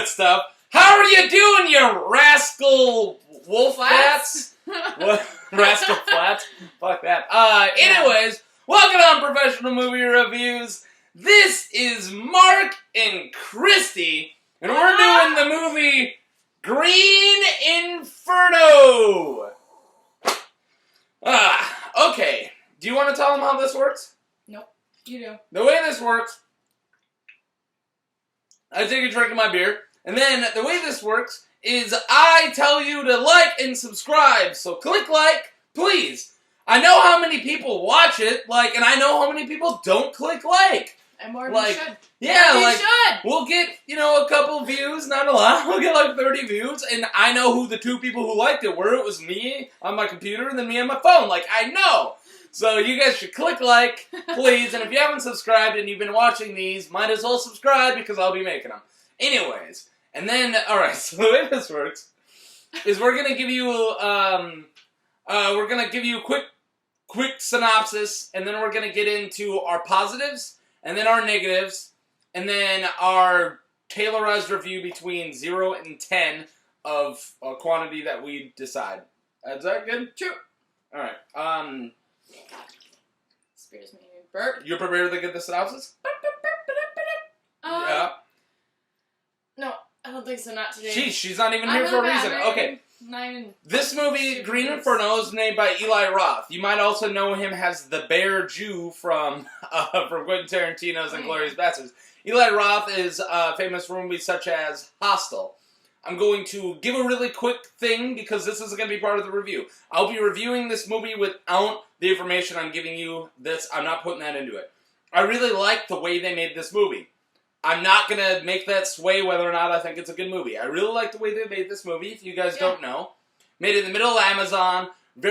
good stuff. How are you doing, you rascal wolf bats? What? Rascal flats? Fuck that. Anyways, welcome on Professional Movie Reviews. This is Mark and Kristi, and we're doing the movie Green Inferno. Okay. Do you want to tell them how this works? Nope. You do. The way this works, I take a drink of my beer, and then the way this works is I tell you to like and subscribe. So click like, please. I know how many people watch it, and I know how many people don't click like. And more than should. Yeah, should. We'll get, a couple views, not a lot. We'll get 30 views, and I know who the two people who liked it were. It was me on my computer and then me on my phone. I know. So you guys should click like, please, and if you haven't subscribed and you've been watching these, might as well subscribe because I'll be making them. Anyways, and then, alright, so the way this works is we're gonna give you, a quick synopsis, and then we're gonna get into our positives, and then our negatives, and then our tailorized review between 0 and 10 of a quantity that we decide. Is that good? True. Alright, Spears me. Burp. You prepared to get the synopsis? Yeah. No, I don't think so, not today. She's not even here for a reason. Okay. This movie, Green Inferno, is made by Eli Roth. You might also know him as the Bear Jew from Quentin Tarantino's Inglourious Basterds. Eli Roth is famous for movies such as Hostel. I'm going to give a really quick thing because this isn't going to be part of the review. I'll be reviewing this movie without the information I'm giving you. I'm not putting that into it. I really like the way they made this movie. I'm not going to make that sway whether or not I think it's a good movie. I really like the way they made this movie, if you guys don't know. Made it in the middle of Amazon, in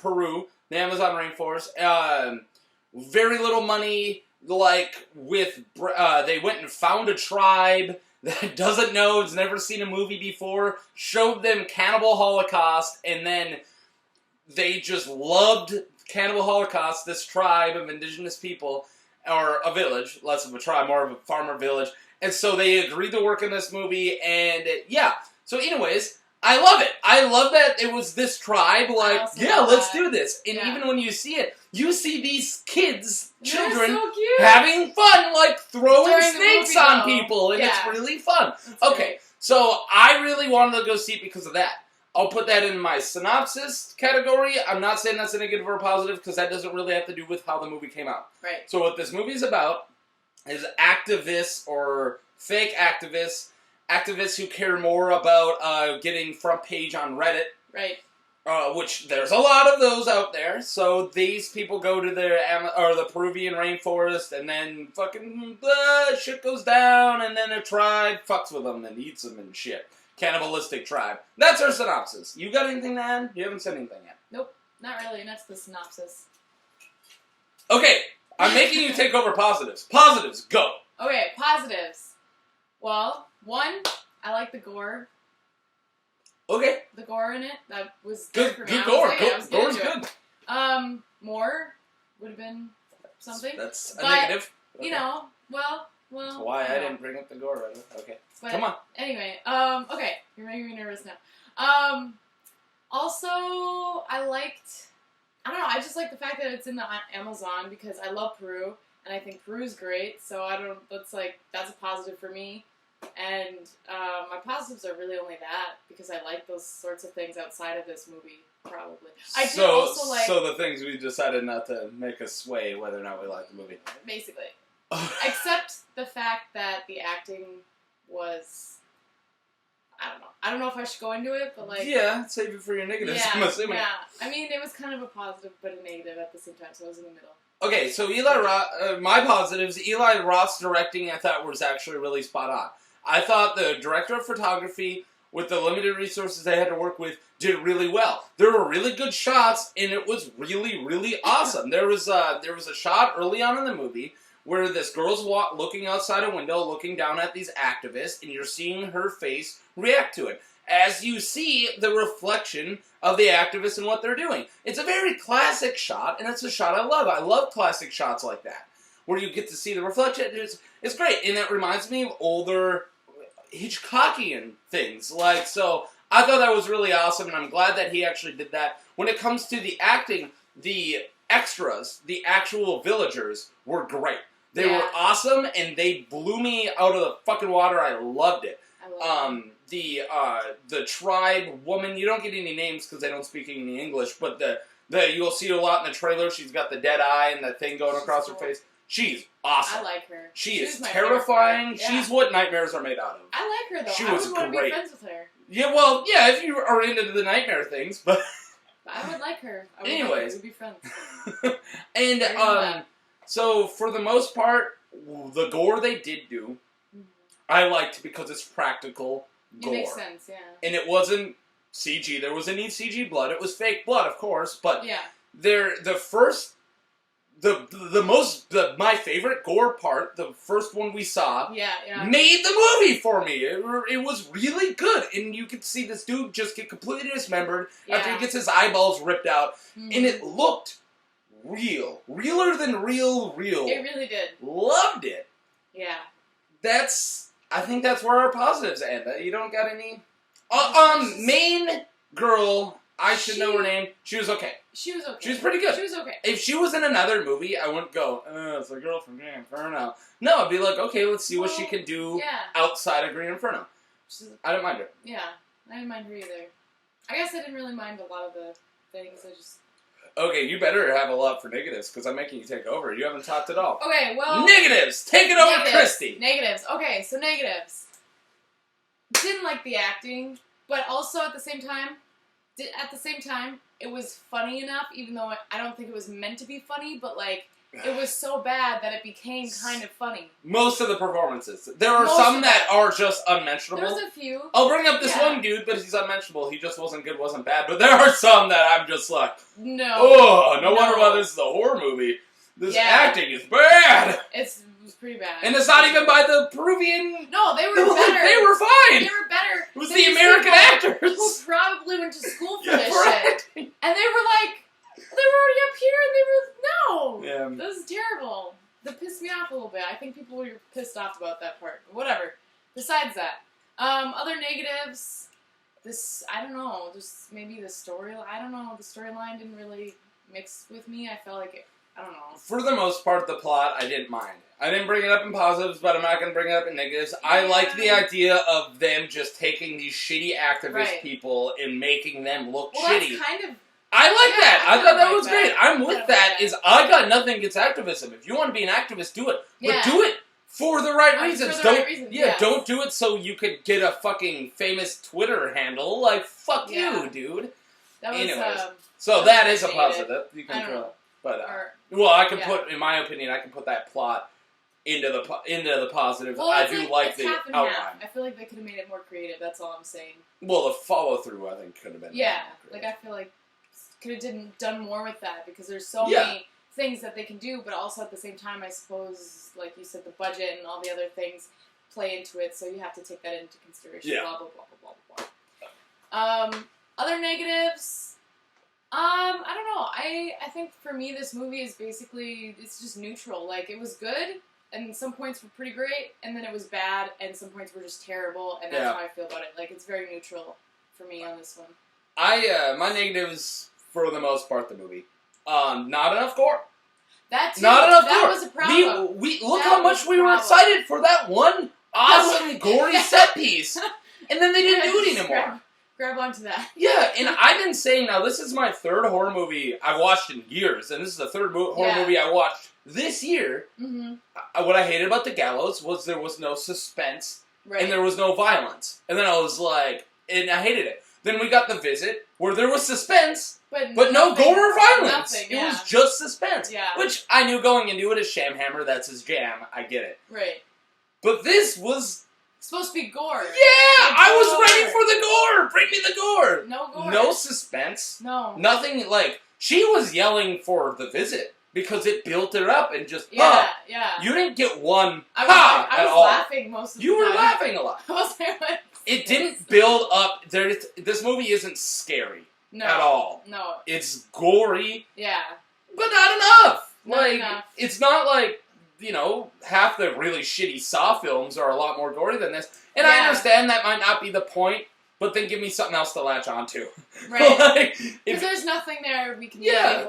Peru, the Amazon rainforest. Very little money, they went and found a tribe that doesn't know, has never seen a movie before, showed them Cannibal Holocaust, and then they just loved Cannibal Holocaust, this tribe of indigenous people, or a village, less of a tribe, more of a farmer village, and so they agreed to work in this movie, and so anyways, I love it. I love that it was this tribe, let's do this, and even when you see it, you see these kids, children, having fun, throwing snakes on people, and it's really fun. Okay, so I really wanted to go see it because of that. I'll put that in my synopsis category. I'm not saying that's a negative or a positive because that doesn't really have to do with how the movie came out. Right. So what this movie is about is activists or fake activists who care more about getting front page on Reddit. Right. Which there's a lot of those out there. So these people go to the Peruvian rainforest and then fucking shit goes down and then a tribe fucks with them and eats them and shit. Cannibalistic tribe. That's our synopsis. You got anything to add? You haven't said anything yet. Nope, not really, and that's the synopsis. Okay, I'm making you take over positives. Positives, go! Okay, positives. Well, one, I like the gore. Okay. The gore in it, that was good for me. Good gore. Gore's good. More would have been something. That's a negative. Okay. Well... That's why I didn't bring up the gore right away. Okay. But come on. Anyway, okay. You're making me nervous now. Also, I don't know, I just like the fact that it's in the Amazon because I love Peru, and I think Peru's great, so that's a positive for me. And my positives are really only that, because I like those sorts of things outside of this movie, probably. So the things we decided not to make us sway whether or not we like the movie. Basically. Except the fact that the acting was, I don't know if I should go into it, but yeah, save it for your negatives, I'm assuming. Yeah, I mean, it was kind of a positive but a negative at the same time, so it was in the middle. Okay, so Eli Roth, my positives, Eli Roth's directing I thought was actually really spot on. I thought the director of photography, with the limited resources they had to work with, did really well. There were really good shots, and it was really, really awesome. There was a shot early on in the movie where this girl's looking outside a window, looking down at these activists, and you're seeing her face react to it. As you see the reflection of the activists and what they're doing. It's a very classic shot, and it's a shot I love. I love classic shots like that. where you get to see the reflection. It's great, and it reminds me of older Hitchcockian things. Like, so I thought that was really awesome, and I'm glad that he actually did that. When it comes to the acting, the extras, the actual villagers, were great. They were awesome, and they blew me out of the fucking water. I loved it. The tribe woman, you don't get any names because they don't speak any English, but you'll see her a lot in the trailer. She's got the dead eye and the thing going across her face. She's awesome. I like her. She is terrifying. Yeah. She's what nightmares are made out of. I like her, though. She I was would want to great. be friends with her. Yeah, well, yeah, if you are into the nightmare things, but... I would like her. I would Anyways. We'd be friends. And, so, for the most part, the gore they did do, I liked because it's practical gore. It makes sense, yeah. And it wasn't CG. There wasn't any CG blood. It was fake blood, of course, but my favorite gore part, the first one we saw, made the movie for me. It was really good, and you could see this dude just get completely dismembered after he gets his eyeballs ripped out, and it looked real. Realer than real. It really did. Loved it. Yeah. I think that's where our positives end. You don't got any? Main girl, I should know her name. She was okay. She was pretty good. She was okay. If she was in another movie, I wouldn't go, it's the girl from Green Inferno. No, I'd be like, okay, let's see what she can do outside of Green Inferno. I didn't mind her. Yeah, I didn't mind her either. I guess I didn't really mind a lot of the things. Okay, you better have a lot for negatives, because I'm making you take over. You haven't talked at all. Okay, well... Negatives! Take it over, Kristi! Negatives. Okay, so negatives. Didn't like the acting, but also at the same time, it was funny enough, even though I don't think it was meant to be funny, but, like, it was so bad that it became kind of funny. Most of the performances. There are some that are just unmentionable. There's a few. I'll bring up this one dude, but he's unmentionable. He just wasn't good, wasn't bad. But there are some that I'm just like, no wonder why this is a horror movie. This acting is bad. It was pretty bad. And it's not even by the Peruvian... No, they were better. They were fine. They were better. It was the American actors. Who probably went to school for this shit. And they were like... They were already up here, and they were... No! Yeah. This is terrible. That pissed me off a little bit. I think people were pissed off about that part. But whatever. Besides that. Other negatives... I don't know, just maybe the storyline... I don't know, the storyline didn't really mix with me. I felt like it... I don't know. For the most part, the plot, I didn't mind. I didn't bring it up in positives, but I'm not going to bring it up in negatives. Yeah. I like the idea of them just taking these shitty activist people and making them look shitty. That's kind of... I like that. I thought that was great. I'm with that. I got nothing against activism. If you want to be an activist, do it. But do it for the right reasons. Don't do it so you could get a fucking famous Twitter handle. Like, fuck you, dude. Anyways. So that is a positive. You can throw it. But, well, I can put, in my opinion, I can put that plot into the positive. Well, I do like the outline. Half. I feel like they could have made it more creative. That's all I'm saying. Well, the follow through, I think, could have been. Yeah, like I feel like could have done more with that because there's so many things that they can do, but also at the same time, I suppose, like you said, the budget and all the other things play into it, so you have to take that into consideration. Yeah. Blah blah blah blah blah blah. Other negatives. I don't know. I think for me this movie is basically, it's just neutral. Like, it was good, and some points were pretty great, and then it was bad, and some points were just terrible, and that's how I feel about it. Like, it's very neutral for me on this one. My negatives, for the most part, the movie. Not enough gore. That too. Not enough gore. That was a problem. Look how much we were excited for that one awesome, gory set piece, and then they didn't do it anymore. Grab onto that. Yeah, and I've been saying, now this is my third horror movie I've watched in years, and this is the third horror movie I watched this year. Mm-hmm. What I hated about The Gallows was there was no suspense, and there was no violence. And then I was like, and I hated it. Then we got The Visit, where there was suspense, but no gore or violence. It was just suspense. Yeah. Which I knew going into it as Shamhammer, that's his jam. I get it. Right. But this was... supposed to be gore. Yeah! I was ready for the gore! Bring me the gore! No gore. No suspense. No. Nothing, like, she was yelling for The Visit because it built her up and just, yeah. You didn't get one I was at all. Laughing most of the time. You were laughing a lot. It didn't build up. This movie isn't scary at all. No. It's gory. Yeah. But not enough. Not enough. It's not like half the really shitty Saw films are a lot more gory than this. And Yeah. I understand that might not be the point, but then give me something else to latch onto. Right. Like, Because there's nothing there we can yeah,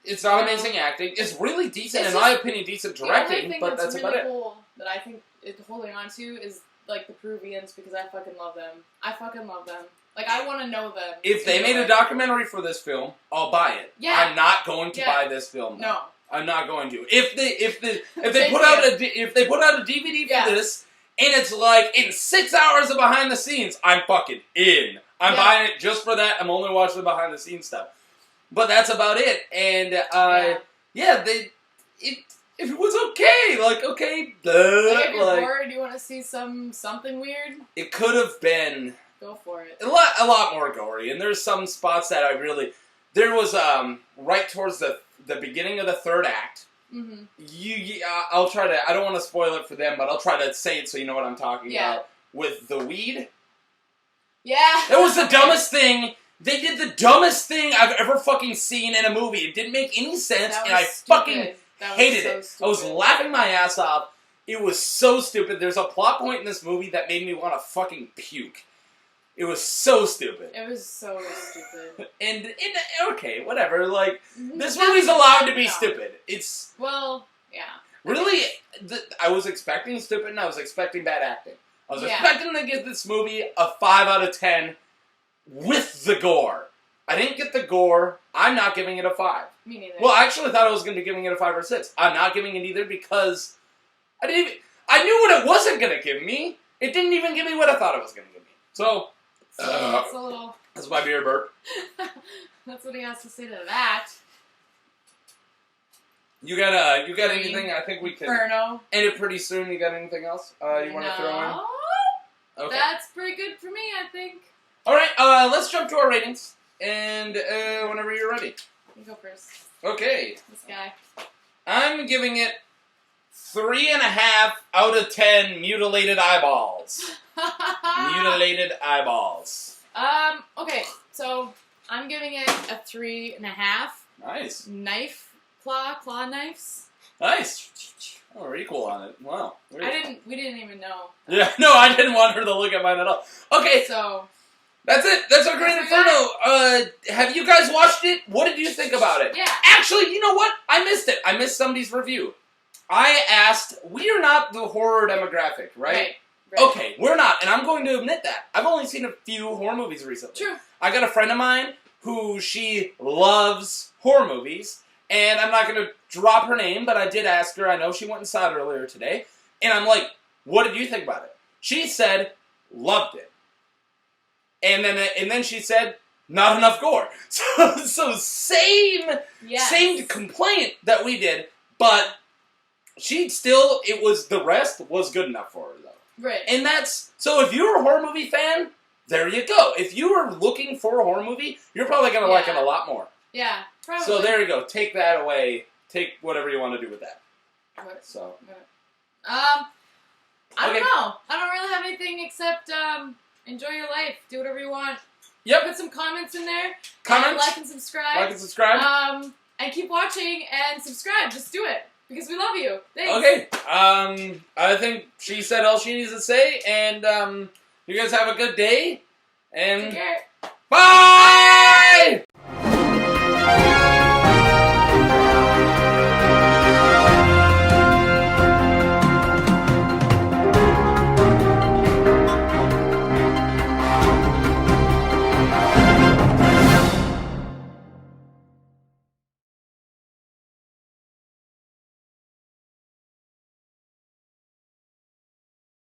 it's not amazing acting. It's really decent, in my opinion, decent directing, but that's really about it. Cool that I think it's holding on to is, like, the Peruvians, because I fucking love them. I fucking love them. Like, I want to know them. If they made a documentary for this film, I'll buy it. Yeah. I'm not going to buy this film. No. I'm not going to. If they put out a DVD for this, and it's like in 6 hours of behind the scenes, I'm fucking in. I'm buying it just for that. I'm only watching the behind the scenes stuff. But that's about it. And if it was okay, like okay, if you're bored, you want to see something weird, it could have been. Go for it. A lot more gory, and there's some spots that I really. There was right towards the beginning of the third act. Mm-hmm. I'll try to. I don't want to spoil it for them, but I'll try to say it so you know what I'm talking about. With the weed. Yeah. That was the dumbest thing. They did the dumbest thing I've ever fucking seen in a movie. It didn't make any sense, and I fucking hated it. Stupid. I was laughing my ass off. It was so stupid. There's a plot point in this movie that made me want to fucking puke. It was so stupid. It was so stupid. And okay, whatever. Like, this movie's allowed to be stupid. It's... Well, yeah. Really, I was expecting stupid, and I was expecting bad acting. I was expecting to give this movie a 5 out of 10 with the gore. I didn't get the gore. I'm not giving it a 5. Me neither. Well, I actually thought I was going to be giving it a 5 or 6. I'm not giving it either because I knew what it wasn't going to give me. It didn't even give me what I thought it was going to give me. So... that's a little... That's my beer burp. That's what he has to say to that. You got anything? I think we can Inferno. end it pretty soon. You got anything else you want to throw in? Okay. That's pretty good for me, I think. All right, let's jump to our ratings, and whenever you're ready. You go first. Okay. This guy. I'm giving it 3.5 out of 10 mutilated eyeballs. Mutilated eyeballs. Okay, so I'm giving it a 3.5. Nice. Claw knives. Nice. Oh, we're equal on it. Wow. We didn't even know. Yeah, no, I didn't want her to look at mine at all. Okay. So. That's it. That's our Great Inferno. Have you guys watched it? What did you think about it? Yeah. Actually, you know what? I missed it. I missed somebody's review. I asked, we are not the horror demographic, right? Right. Okay, we're not, and I'm going to admit that. I've only seen a few horror movies recently. True. I got a friend of mine who she loves horror movies, and I'm not going to drop her name, but I did ask her. I know she went inside earlier today, and I'm like, what did you think about it? She said, loved it. And then she said, not enough gore. So same complaint that we did, but the rest was good enough for her, though. Right. And so if you're a horror movie fan, there you go. If you are looking for a horror movie, you're probably going to like it a lot more. Yeah, probably. So there you go. Take that away. Take whatever you want to do with that. What? So. I don't know. I don't really have anything except enjoy your life. Do whatever you want. Yep. Put some comments in there. Comments. Like and subscribe. Like and subscribe. And keep watching and subscribe. Just do it. Because we love you. Thanks. Okay. I think she said all she needs to say, and you guys have a good day. And take care.